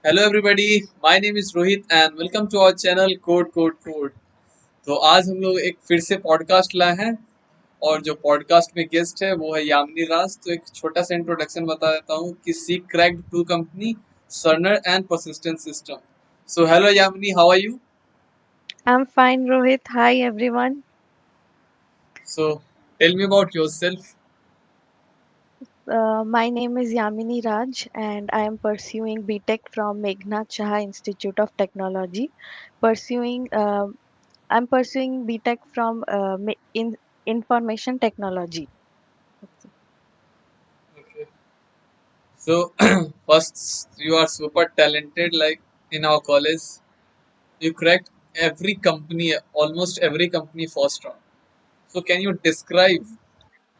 Hello everybody, my name is Rohit and welcome to our channel code code code. तो आज हम लोग एक फिर से पॉडकास्ट लाए हैं और जो पॉडकास्ट में गेस्ट है वो है यामिनी राज। तो एक छोटा सा इंट्रोडक्शन बता देता हूँ कि she cracked two company Cerner and persistent system. So hello Yamini, how are you? I'm fine, Rohit. Hi, everyone. So tell me about yourself. My name is Yamini Raj, and I am pursuing BTech from Meghna Chaha Institute of Technology. Pursuing, I'm pursuing BTech from in Information Technology. Okay. So first, you are super talented. Like in our college, you cracked every company, almost every company first round. So can you describe,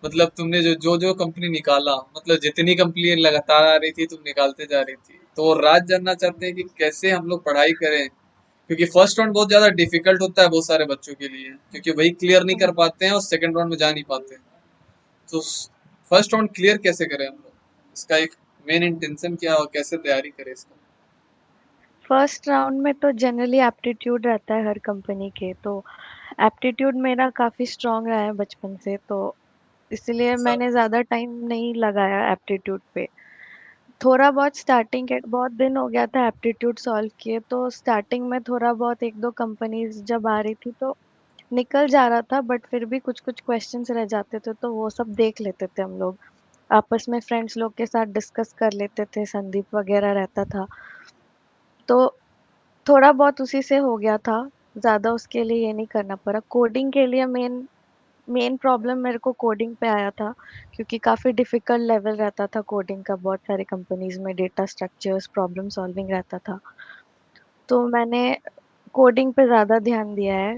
मतलब तुमने जो जो जो company निकाला, मतलब जितनी company लगातार आ रही थी तुम निकालते जा रही थी, तो वो राज जानना चाहते हैं कि कैसे हम लोग पढ़ाई करें, क्योंकि फर्स्ट राउंड बहुत ज्यादा डिफिकल्ट होता है बहुत सारे बच्चों के लिए, क्योंकि वही क्लियर नहीं कर पाते हैं और सेकंड राउंड में जा नहीं पाते हैं। तो फर्स्ट राउंड क्लियर कैसे करें हम लोग, इसका एक मेन इंटेंशन क्या है और कैसे तैयारी करें इसका? फर्स्ट राउंड में तो जनरली एप्टीट्यूड रहता है हर कंपनी के, तो एप्टीट्यूड मेरा काफ़ी स्ट्रांग रहा है बचपन से, तो इसलिए ऐसा? मैंने ज़्यादा टाइम नहीं लगाया एप्टीट्यूड पे। थोड़ा बहुत स्टार्टिंग के बहुत दिन हो गया था एप्टीट्यूड सॉल्व किए, तो स्टार्टिंग में थोड़ा बहुत एक दो कंपनीज जब आ रही थी तो निकल जा रहा था, बट फिर भी कुछ कुछ क्वेश्चंस रह जाते थे तो वो सब देख लेते थे हम लोग। आपस में फ्रेंड्स लोग के साथ डिस्कस कर लेते थे, संदीप वगैरह रहता था, तो थोड़ा बहुत उसी से हो गया था। ज़्यादा उसके लिए ये नहीं करना पड़ा। कोडिंग के लिए मेन मेन प्रॉब्लम मेरे को कोडिंग पे आया था, क्योंकि काफ़ी डिफिकल्ट लेवल रहता था कोडिंग का। बहुत सारे कंपनीज में डेटा स्ट्रक्चर्स, प्रॉब्लम सॉल्विंग रहता था, तो मैंने कोडिंग पे ज़्यादा ध्यान दिया है।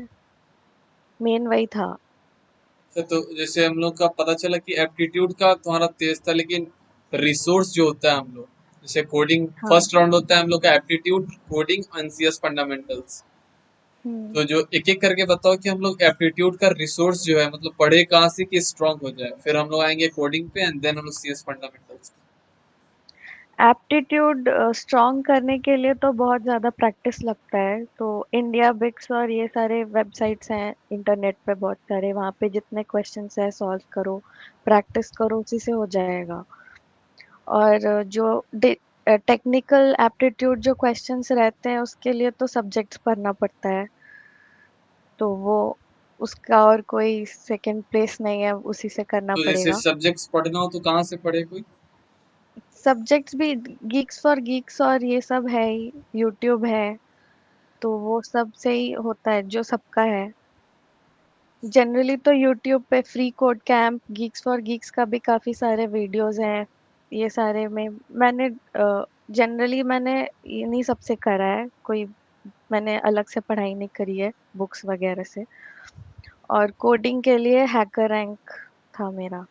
मेन वही था। अच्छा, तो जैसे हम लोग का पता चला कि एप्टीट्यूड का तुम्हारा तेज था, लेकिन रिसोर्स जो होता है हम लोग, जैसे कोडिंग हाँ। फर्स्ट राउंड होता है हम लोग का एप्टीट्यूड कोडिंग एनसीएस फंडामेंटल्स। हम्म। तो जो एक एक करके बताओ कि हम लोग एप्टीट्यूड का रिसोर्स जो है, मतलब पढ़े कहाँ से कि स्ट्रांग हो जाए, फिर हम लोग आएंगे कोडिंग पे एंड देन हम लोग सीएस फंडामेंटल्स। एप्टीट्यूड स्ट्रॉन्ग करने के लिए तो बहुत ज़्यादा प्रैक्टिस लगता है, तो इंडिया बिक्स और ये सारे वेबसाइट्स हैं इंटरनेट पे बहुत सारे, वहाँ पे जितने क्वेश्चंस है सॉल्व करो, प्रैक्टिस करो, उसी से हो जाएगा। और जो टेक्निकल एप्टीट्यूड जो क्वेश्चंस रहते हैं उसके लिए तो सब्जेक्ट्स पढ़ना पड़ता है, तो वो उसका और कोई सेकंड प्लेस नहीं है, उसी से करना तो जैसे पड़ेगा। सब्जेक्ट्स पढ़ना हो तो कहाँ से पढ़े कोई? सब्जेक्ट्स भी गीक्स फॉर गीक्स और ये सब है ही, यूट्यूब है, तो वो सब से ही होता है जो सबका है। जनरली तो यूट्यूब पे free code camp, Geeks for Geeks का भी काफ़ी सारे वीडियोस हैं। ये सारे में मैंने जनरली मैंने इन्हीं सबसे करा है, कोई मैंने अलग से पढ़ाई नहीं करी है बुक्स वगैरह से। और कोडिंग के लिए हैकर रैंक था मेरा।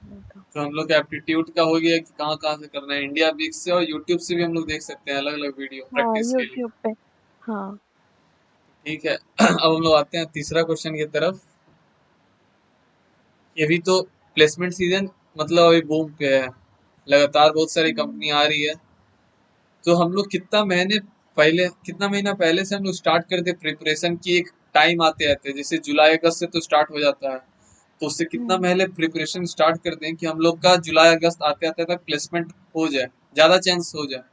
तो हम लोग एप्टीट्यूड का हो गया कि कहाँ कहाँ से करना है, इंडिया बिक्स से और यूट्यूब से भी हम लोग देख सकते हैं अलग अलग वीडियो हाँ, प्रैक्टिस के लिए। यूट्यूब पे। हाँ। ठीक है। अब हम लोग आते हैं तीसरा क्वेश्चन की तरफ। ये भी तो प्लेसमेंट सीजन, मतलब अभी बूम पे है, लगातार बहुत सारी हम्म। कंपनी आ रही है। तो हम लोग कितना महीना पहले से हम लोग स्टार्ट करते प्रिपरेशन की, एक टाइम आते आते जैसे जुलाई अगस्त से तो स्टार्ट हो जाता है, तो उससे कितना हम्म। पहले प्रिपरेशन स्टार्ट कर दें कि हम लोग का जुलाई अगस्त आते आते तक प्लेसमेंट हो जाए, ज्यादा चांस हो जाए।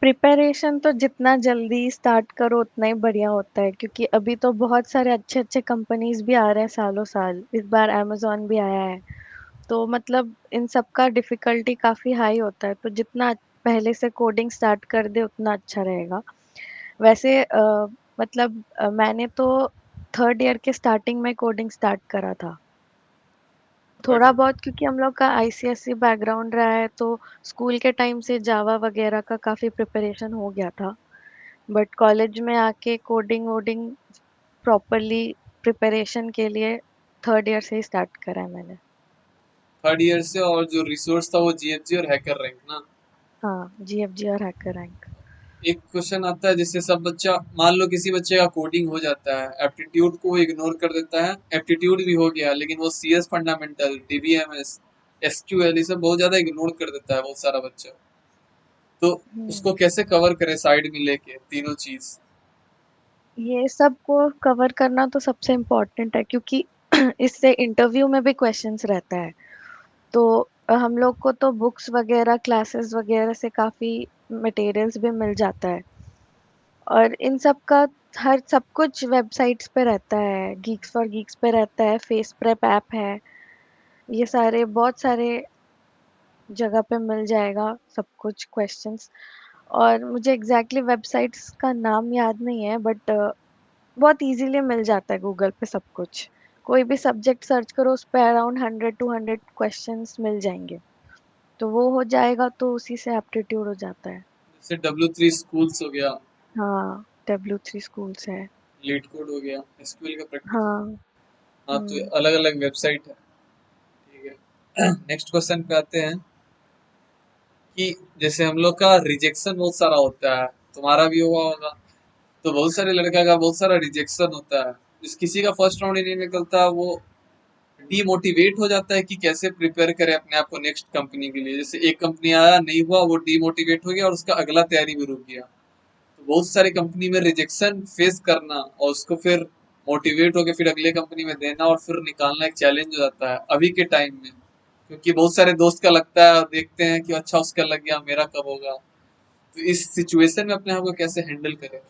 प्रिपरेशन तो जितना जल्दी स्टार्ट करो उतना ही बढ़िया होता है, क्योंकि अभी तो बहुत सारे अच्छे अच्छे कंपनीज भी आ रहे हैं सालों साल। इस बार अमेजोन भी आया है, तो मतलब इन सब का डिफिकल्टी काफ़ी हाई होता है, तो जितना पहले से कोडिंग स्टार्ट कर दे उतना अच्छा रहेगा। वैसे मतलब मैंने तो थर्ड ईयर के स्टार्टिंग में कोडिंग स्टार्ट करा था। थोड़ा बढ़िया। बहुत, क्योंकि हम लोग का आईसीएसई बैकग्राउंड रहा है, तो स्कूल के टाइम से जावा वगैरह का काफ़ी प्रिपरेशन हो गया था। बट कॉलेज में आके कोडिंग वोडिंग प्रॉपरली प्रिपरेशन के लिए थर्ड ईयर से ही स्टार्ट करा है मैंने। थर्ड ईयर से, और जो रिसोर्स था वो जीएफजी और हैकर रैंक ना? हाँ, जीएफजी और हैकर रैंक। एक क्वेश्चन आता है, जिससे सब बच्चा, मान लो किसी बच्चे का कोडिंग हो जाता है, एप्टीट्यूड को इग्नोर कर देता है, एप्टीट्यूड भी हो गया लेकिन वो सीएस फंडामेंटल, डीबीएमएस, एसक्यूएल, ये सब बहुत ज्यादा इग्नोर कर देता है बहुत सारा बच्चा। तो हम्म। उसको कैसे कवर करें साइड में लेके तीनों चीज? ये सबको कवर करना तो सबसे इम्पोर्टेंट है, क्योंकि इससे इंटरव्यू में भी क्वेश्चंस रहता है। तो हम लोग को तो बुक्स वगैरह क्लासेस वगैरह से काफी मटेरियल्स भी मिल जाता है, और इन सब का हर सब कुछ वेबसाइट्स पे रहता है, गीक्स फॉर गीक्स पे रहता है, फेस प्रेप ऐप है, ये सारे बहुत सारे जगह पे मिल जाएगा सब कुछ क्वेश्चंस। और मुझे एग्जैक्टली वेबसाइट्स का नाम याद नहीं है, बट बहुत इजीली मिल जाता है गूगल पे सब कुछ। कोई भी सब्जेक्ट सर्च करो, उस पे अराउंड 100 to 100 क्वेश्चंस मिल जाएंगे, तो वो हो जाएगा तो उसी से एप्टीट्यूड हो जाता है। जैसे W3 स्कूल्स हो गया, हाँ, W3 स्कूल्स है। लीड कोड हो गया, एसक्यूएल का प्रैक्टिस। हाँ। हाँ, तो हम्म। अलग अलग वेबसाइट है। ठीक है। नेक्स्ट क्वेश्चन पे आते हैं कि जैसे हम लोग का रिजेक्शन बहुत सारा होता है, तुम्हारा भी हुआ होगा। तो बहुत सारे लड़का का बहुत सारा रिजेक्शन होता है, जिस किसी का फर्स्ट राउंड ही नहीं निकलता, वो डीमोटिवेट हो जाता है कि कैसे प्रिपेयर करे अपने आप को नेक्स्ट कंपनी के लिए। जैसे एक कंपनी आया नहीं हुआ, वो डीमोटिवेट हो गया और उसका अगला तैयारी भी रुक गया। तो बहुत सारी कंपनी में रिजेक्शन फेस करना और उसको फिर मोटिवेट होकर फिर अगले कंपनी में देना और फिर निकालना एक चैलेंज हो जाता है अभी के टाइम में। क्योंकि बहुत सारे दोस्त का लगता है, देखते हैं कि अच्छा उसका लग गया, मेरा कब होगा। तो इस सिचुएशन में अपने आप को कैसे हैंडल करें?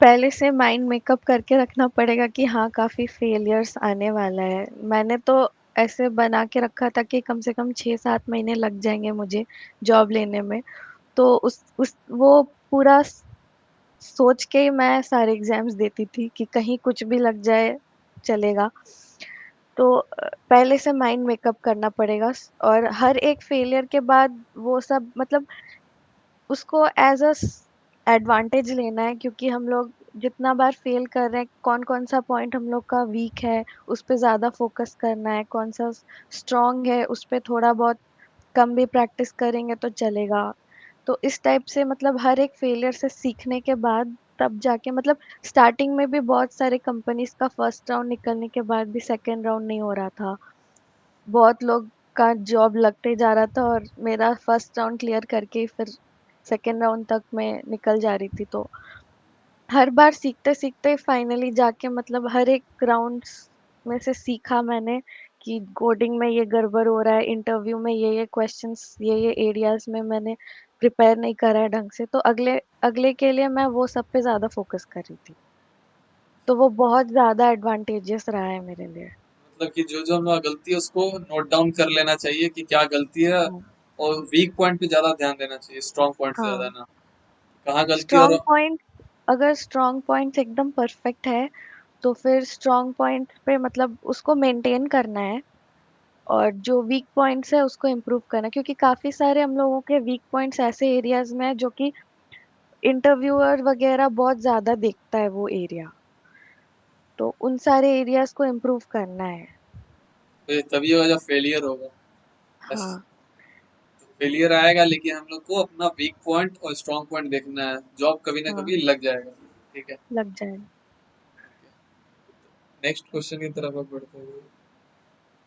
पहले से माइंड मेकअप करके रखना पड़ेगा कि हाँ, काफी फेलियर्स आने वाला है। मैंने तो ऐसे बना के रखा था कि कम से कम 6-7 महीने लग जाएंगे मुझे जॉब लेने में। तो उस वो पूरा सोच के ही मैं सारे एग्जाम्स देती थी कि कहीं कुछ भी लग जाए, चलेगा। तो पहले से माइंड मेकअप करना पड़ेगा, और हर एक फेलियर के बाद वो सब मतलब उसको एज अ एडवांटेज लेना है, क्योंकि हम लोग जितना बार फेल कर रहे हैं, कौन कौन सा पॉइंट हम लोग का वीक है उस पे ज्यादा फोकस करना है, कौन सा स्ट्रांग है उस पे थोड़ा बहुत कम भी प्रैक्टिस करेंगे तो चलेगा। तो इस टाइप से मतलब हर एक फेलियर से सीखने के बाद तब जाके मतलब स्टार्टिंग में भी बहुत सारे कंपनीज का फर्स्ट राउंड निकलने के बाद भी सेकंड राउंड नहीं हो रहा था। बहुत लोग का जॉब लगते जा रहा था, और मेरा फर्स्ट राउंड क्लियर करके ही फिर सेकंड राउंड तक मैं निकल जा रही थी। तो हर बार सीखते सीखते फाइनली जाके मतलब हर एक राउंड्स में से सीखा मैंने कि कोडिंग में ये गड़बड़ हो रहा है, इंटरव्यू में ये क्वेश्चंस ये एरियाज में मैंने प्रिपेयर नहीं करा है ढंग से, तो अगले अगले के लिए मैं वो सब पे ज्यादा फोकस कर रही थी। तो वो बहुत ज्यादा एडवांटेजियस रहा है मेरे लिए। मतलब कि जो जो हमारा गलती है उसको नोट डाउन कर लेना चाहिए कि क्या गलती है, हाँ। और वीक पॉइंट पे ज्यादा ध्यान देना चाहिए, स्ट्रॉन्ग पॉइंट से ज्यादा हाँ, ना। कहाँ गलती और। स्ट्रॉन्ग पॉइंट, अगर स्ट्रॉन्ग पॉइंट्स एकदम परफेक्ट है तो फिर स्ट्रॉन्ग पॉइंट्स पे मतलब उसको मेंटेन करना है, और जो वीक पॉइंट्स है उसको इम्प्रूव करना है, क्योंकि काफी सारे हम लोगों के वीक पॉइंट्स ऐसे एरियाज में है जो कि इंटरव्यूअर वगैरह बहुत ज्यादा देखता है वो एरिया। तो उन सारे एरियाज को इम्प्रूव करना है। फिर तभी होगा जब फेलियर होगा। बस। हाँ। तो फेलियर आएगा, लेकिन हम लोग को अपना वीक पॉइंट और स्ट्रॉन्ग पॉइंट देखना है, जॉब कभी ना हाँ, कभी लग जाएगा। ठीक है। लग जाएगा। नेक्स्ट क्वेश्चन की तरफ अब बढ़ते हुए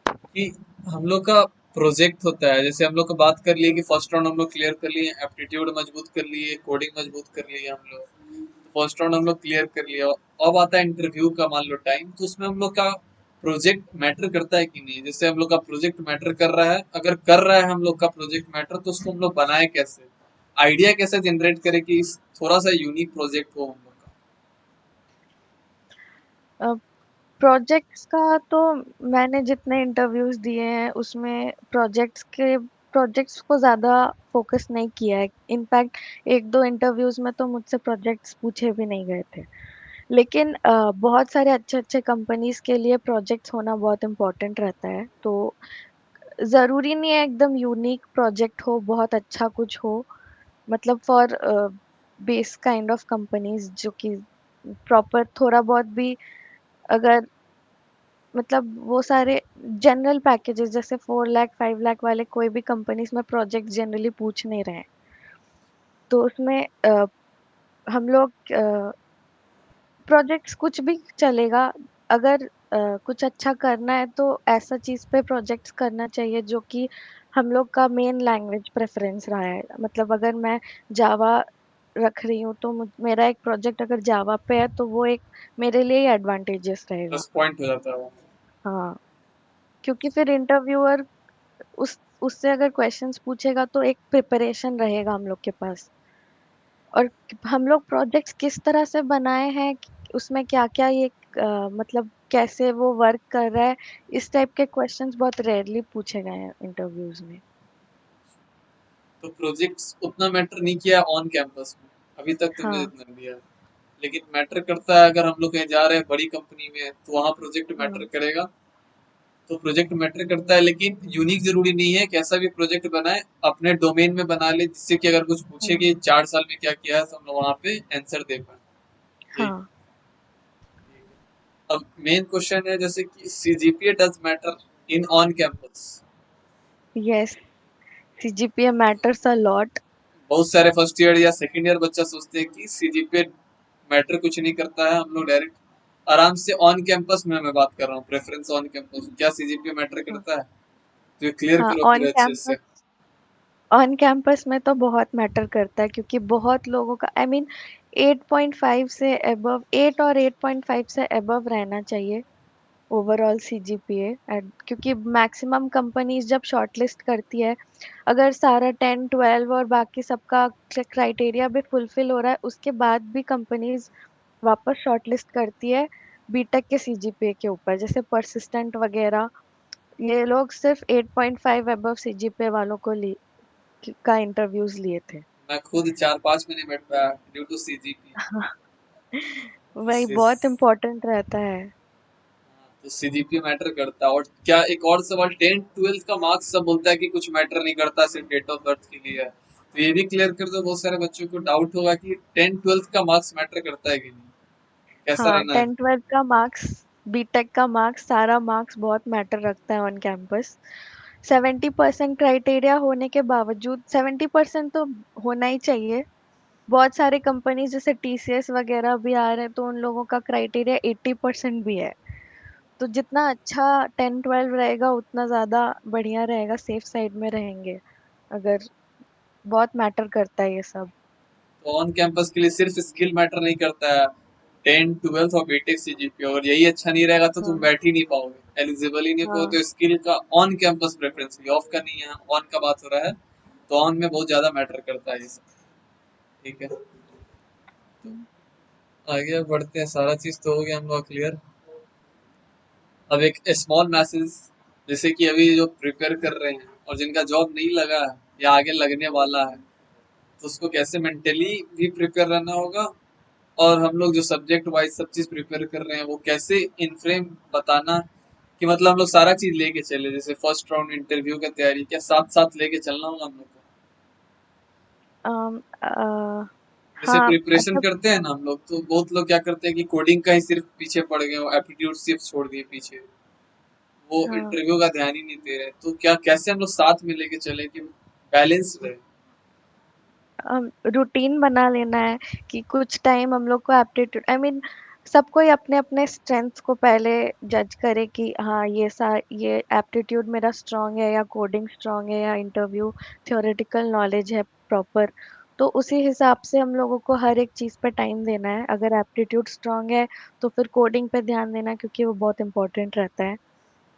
कि हम लोग का प्रोजेक्ट होता है, जैसे हम लोग को बात कर लिए कि फर्स्ट राउंड हम लोग क्लियर कर लिए, एप्टीट्यूड मजबूत कर लिए, कोडिंग मजबूत कर लिया हम लोग। फर्स्ट राउंड हम लोग क्लियर कर लिया। अब आता है इंटरव्यू का मान लो टाइम, तो उसमें हम लोग का प्रोजेक्ट मैटर करता है कि नहीं? जैसे हम लोग का प्रोजेक्ट मैटर कर रहा है, अगर कर रहा है हम लोग का प्रोजेक्ट मैटर, तो उसको हम लोग बनाए कैसे, आइडिया कैसे जनरेट करें कि इस थोड़ा सा यूनिक प्रोजेक्ट हो हम लोग का? प्रोजेक्ट्स का तो मैंने जितने इंटरव्यूज दिए हैं उसमें प्रोजेक्ट्स को ज्यादा फोकस नहीं किया है। इनफैक्ट एक दो इंटरव्यूज में तो मुझसे प्रोजेक्ट्स पूछे भी नहीं गए थे। लेकिन बहुत सारे अच्छे अच्छे कंपनीज के लिए प्रोजेक्ट्स होना बहुत इम्पोर्टेंट रहता है। तो जरूरी नहीं है एकदम यूनिक प्रोजेक्ट हो, बहुत अच्छा कुछ हो। मतलब for base kind of companies जो कि प्रॉपर थोड़ा बहुत भी, अगर मतलब वो सारे जनरल पैकेजेस जैसे 4 लाख 5 लाख वाले कोई भी कंपनीज में प्रोजेक्ट जनरली पूछ नहीं रहे हैं। तो उसमें हम लोग प्रोजेक्ट्स कुछ भी चलेगा। अगर कुछ अच्छा करना है तो ऐसा चीज पे प्रोजेक्ट्स करना चाहिए जो कि हम लोग का मेन लैंग्वेज प्रेफरेंस रहा है, मतलब अगर मैं जावा रख रही हूँ तो मेरा एक प्रोजेक्ट अगर जावा पे है तो वो एक मेरे लिए ही एडवांटेजेस रहेगा। प्लस पॉइंट हो जाता है वो। हाँ, क्योंकि फिर इंटरव्यूअर उस उससे अगर क्वेश्चंस पूछेगा तो एक प्रिपरेशन रहेगा हम लोग के पास। और हम लोग प्रोजेक्ट्स किस तरह से बनाए हैं, उसमें क्या क्या ये मतलब कैसे वो वर्क कर रहा है, इस टाइप के क्वेश्चंस बहुत रेयरली पूछे गए हैं इंटरव्यूज में। तो प्रोजेक्ट्स उतना मैटर नहीं किया ऑन कैंपस में, अभी तक तुमने हाँ। जितना दिया है। लेकिन मैटर करता है अगर हम लोग कहीं जा रहे हैं बड़ी कंपनी में तो वहाँ प्रोजेक्ट मैटर हाँ। करेगा। तो प्रोजेक्ट मैटर करता है, लेकिन यूनिक जरूरी नहीं है। कैसा भी प्रोजेक्ट बनाए अपने डोमेन में बना ले, जिससे कि अगर कुछ पूछे हाँ। कि 4 साल में क्या किया है तो हम लोग वहाँ पे आंसर दे पाए। यही। हाँ। ठीक है। अब मेन क्वेश्चन है जैसे कि CGPA does matter in on campus. Yes, CGPA matters a lot. बहुत सारे फर्स्ट ईयर या सेकंड ईयर बच्चा सोचते हैं कि सीजीपीए मैटर कुछ नहीं करता है, हम लोग डायरेक्ट आराम से ऑन कैंपस में मैं बात कर रहा हूँ, प्रेफरेंस ऑन कैंपस, क्या सीजीपीए मैटर हाँ। करता है? तो ये क्लियर हाँ, करो ऑन पूरे अच्छे से। कैंपस, ऑन कैंपस में तो बहुत मैटर करता है क्योंकि बहुत लोगों का आई मीन 8.5 से अबव, 8 और 8.5 से अबव रहना चाहिए ओवरऑल सीजीपीए। क्योंकि मैक्सिमम कंपनीज जब शॉर्टलिस्ट करती है, अगर सारा 10 12 और बाकी सबका क्राइटेरिया भी फुलफिल हो रहा है, उसके बाद भी कंपनीज वापस शॉर्टलिस्ट करती है बीटेक के सीजीपीए के ऊपर, जैसे परसिस्टेंट वगैरह। ये लोग सिर्फ 8.5 अबव सीजीपीए वालों को का इंटरव्यूज लिए थे। मैं खुद 4-5 महीने बैठ पाया ड्यू टू सीजीपीए। वही बहुत इम्पोर्टेंट रहता है। तो सीजीपीए मैटर करता है। और क्या एक और सवाल, 10 12 का मार्क्स सब बोलता है कि कुछ मैटर नहीं करता, सिर्फ डेट ऑफ बर्थ के लिए है। तो ये भी क्लियर कर दो, बहुत सारे बच्चों को डाउट होगा कि 10 12 का मार्क्स मैटर करता है कि नहीं, कैसा हाँ, रहना है। 10 12 का मार्क्स, बीटेक का मार्क्स, सारा मार्क्स बहुत मैटर रखता है ऑन कैंपस। 70% क्राइटेरिया होने के बावजूद, 70% तो होना ही चाहिए। बहुत सारे कंपनीज जैसे टीसीएस वगैरह भी आ रहे हैं तो उन लोगों का क्राइटेरिया 80% भी है। तो जितना अच्छा 10 12 रहेगा उतना ज्यादा बढ़िया रहेगा, सेफ साइड में रहेंगे। अगर बहुत मैटर करता है ये सब। तो ऑन कैंपस के लिए सिर्फ स्किल मैटर नहीं करता है, 10 12 और बीटेक सीजीपीए, और यही अच्छा नहीं रहेगा तो तुम हाँ। बैठ ही नहीं पाओगे, एलिजिबल ही नहीं पाओगे। हाँ। तो स्किल का ऑन कैंपस प्रेफरेंस भी, ऑफ का नहीं है, ऑन का बात हो रहा है। तो ऑन में बहुत ज्यादा मैटर करता है ये सब। ठीक है। तो आगे बढ़ते हैं, सारा चीज तो हो गया हम लोग क्लियर। अब एक स्मॉल मैसेज, जैसे कि अभी जो प्रिपेयर कर रहे हैं और जिनका जॉब नहीं लगा है या आगे लगने वाला है, तो उसको कैसे मेंटली भी प्रिपेयर रहना होगा। और हम लोग जो सब्जेक्ट वाइज सब चीज प्रिपेयर कर रहे हैं वो कैसे इन फ्रेम बताना, कि मतलब हम लोग सारा चीज लेके चले, जैसे फर्स्ट राउंड इंटरव्यू का तैयारी क्या साथ साथ लेके चलना होगा हम लोग को। अम, अ, जैसे हाँ प्रिपरेशन मतलब। करते हैं ना हम लोग, तो बहुत लोग क्या करते हैं कि कोडिंग का ही सिर्फ पीछे पड़ गए हो, एप्टीट्यूड सिर्फ छोड़ दिए पीछे, वो हाँ, इंटरव्यू का ध्यान ही नहीं दे रहे। तो क्या कैसे हम लोग साथ में लेके चले कि बैलेंस रहे। रूटीन बना लेना है कि कुछ टाइम हम लोग को एप्टीट्यूड आई मीन सबको ही अपने अपने स्ट्रेंथ्स को पहले जज करे कि हाँ ये एप्टीट्यूड मेरा स्ट्रांग है या कोडिंग स्ट्रांग है या इंटरव्यू थ्योरेटिकल नॉलेज है प्रॉपर। तो उसी हिसाब से हम लोगों को हर एक चीज़ पे टाइम देना है। अगर एप्टीट्यूड स्ट्रांग है तो फिर कोडिंग पे ध्यान देना, क्योंकि वो बहुत इंपॉर्टेंट रहता है।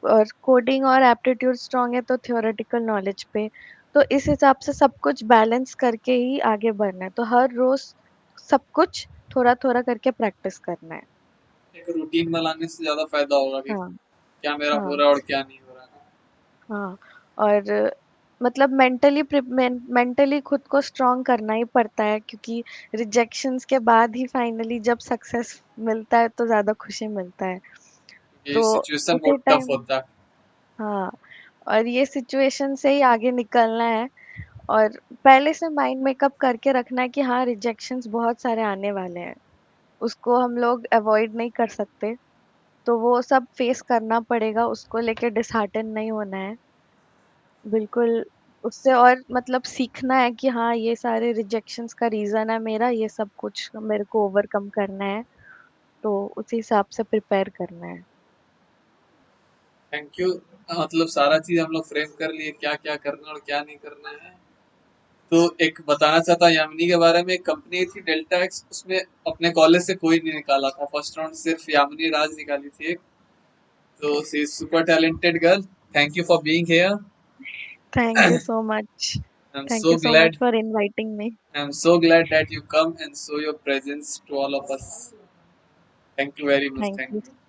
और कोडिंग और एप्टीट्यूड स्ट्रांग है तो थ्योरेटिकल नॉलेज पे। तो इस हिसाब से सब कुछ बैलेंस करके ही आगे बढ़ना है, तो हर रोज सब कुछ थोड़ा थोड़ा करके प्रैक्टिस करना है। एक रूटीन बनाने से ज्यादा फायदा होगा कि हाँ। क्या मेरा हो हाँ। रहा है और क्या नहीं हो रहा है। हाँ। और मतलब मेंटली खुद को स्ट्रांग करना ही पड़ता है, क्योंकि रिजेक्शंस के बाद ही फाइनली जब सक्सेस मिलता है तो ज्यादा खुशी मिलता है। ये तो सिचुएशन उसी बहुत टफ टाइम, होता है। हाँ, और ये सिचुएशन से ही आगे निकलना है। और पहले से माइंड मेकअप करके रखना है कि हाँ, रिजेक्शंस बहुत सारे आने वाले हैं, उसको हम लोग अवॉइड नहीं कर सकते। तो वो सब फेस करना पड़ेगा, उसको लेके डिसहार्टन नहीं होना है बिल्कुल। उससे और मतलब सीखना है कि हाँ, ये सारे रिजेक्शंस का रीजन है मेरा, ये सब कुछ मेरे को ओवरकम करना है। तो उसी हिसाब से प्रिपेयर करना है। Thank you. मतलब सारा चीज हम लोग फ्रेम कर लिए, क्या क्या करना और क्या नहीं करना है। तो एक बताना चाहता यामिनी के बारे में, एक कंपनी थी डेल्टा एक्स, उसमें अपने कॉलेज से कोई नहीं निकाला था फर्स्ट राउंड, सिर्फ यामिनी राज निकाली थी एक। तो she is super talented girl. Thank you for being here. Thank you so much. I am Thank so you so much glad, for inviting me. I am so glad that you come and show your presence to all of us. Thank you very much, Thank thank you. You.